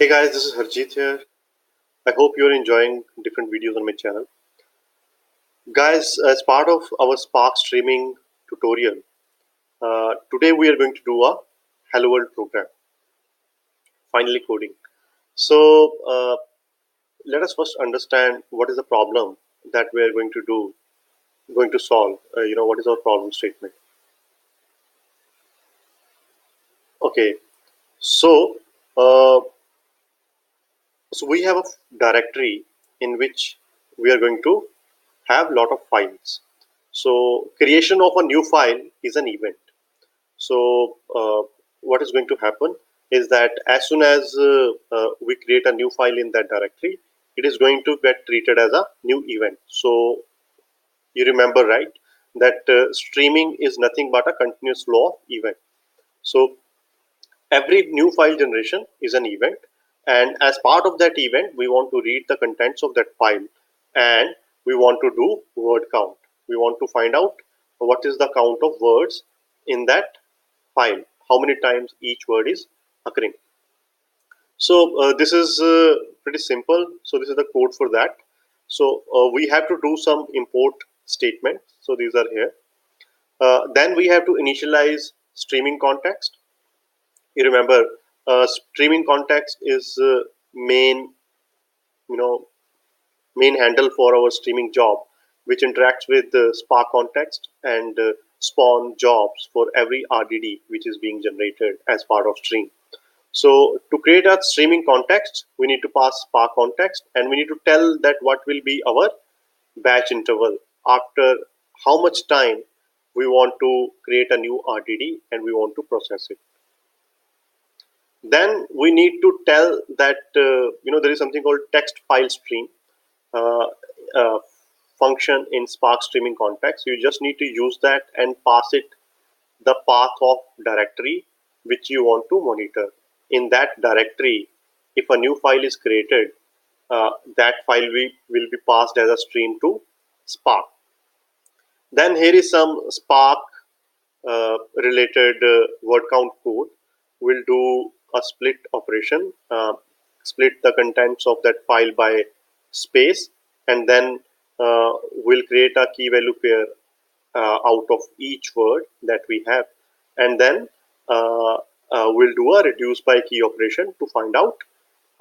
Hey guys, this is Harjeet here. I hope you're enjoying different videos on my channel. Guys, as part of our Spark streaming tutorial, today we are going to do a Hello World program, finally coding. So let us first understand what is the problem that we are going to solve. What is our problem statement? Okay, so uh, so we have a directory in which we are going to have lot of files. So creation of a new file is an event. So what is going to happen is that as soon as we create a new file in that directory, it is going to get treated as a new event. So you remember, right, that streaming is nothing but a continuous flow of event. So every new file generation is an event, and as part of that event we want to read the contents of that file, and we want to do word count. We want to find out what is the count of words in that file, how many times each word is occurring. So this is pretty simple. So this is the code for that. So we have to do some import statements. So these are here. Then we have to initialize streaming context. You remember, streaming context is main, you know, main handle for our streaming job, which interacts with the Spark context and spawn jobs for every RDD which is being generated as part of stream. So to create a streaming context, we need to pass Spark context, and we need to tell that what will be our batch interval, after how much time we want to create a new RDD and we want to process it. Then we need to tell that there is something called text file stream uh, uh, function in Spark streaming context. You just need to use that and pass it the path of directory which you want to monitor. In that directory, if a new file is created, that file will be passed as a stream to Spark. Then here is some Spark related word count code. We'll do a split operation, split the contents of that file by space, and then we'll create a key value pair out of each word that we have, and then we'll do a reduce by key operation to find out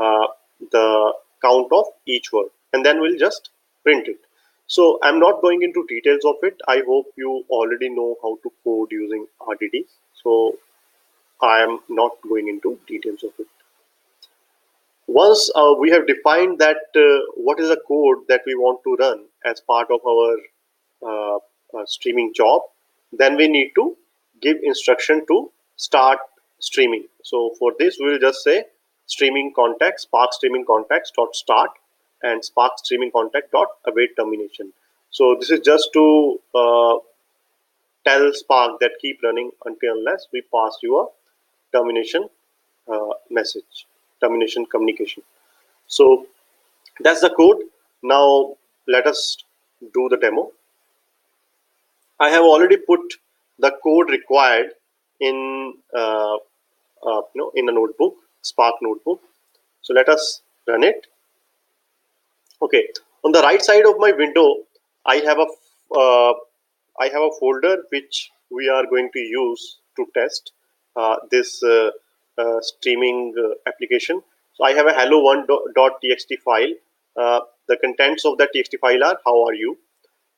uh, the count of each word, and then we'll just print it. So I'm not going into details of it. I hope you already know how to code using RDD. So I am not going into details of it. Once we have defined that what is the code that we want to run as part of our streaming job, then we need to give instruction to start streaming. So for this, we will just say streaming context, Spark streaming context dot start, and Spark streaming context dot await termination. So this is just to tell Spark that keep running until unless we pass you a termination message, termination communication. So that's the code. Now let us do the demo. I have already put the code required in in a notebook, Spark notebook. So let us run it. Okay, on the right side of my window, I have a uh, I have a folder which we are going to use to test this streaming application. So I have a hello1.txt file. The contents of that txt file are how are you.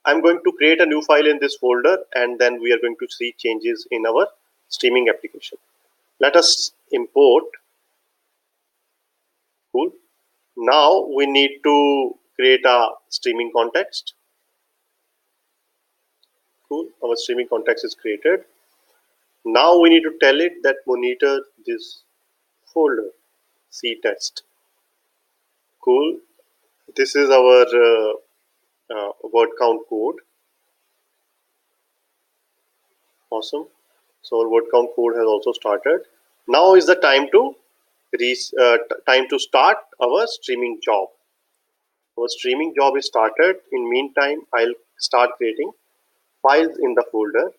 I'm going to create a new file in this folder, and then we are going to see changes in our streaming application. Let us import. Cool. Now we need to create a streaming context. Cool. Our streaming context is created. Now we need to tell it that monitor this folder, ctest. Cool. This is our word count code. Awesome. So our word count code has also started. Now is the time to time to start our streaming job. Our streaming job is started. In meantime, I'll start creating files in the folder.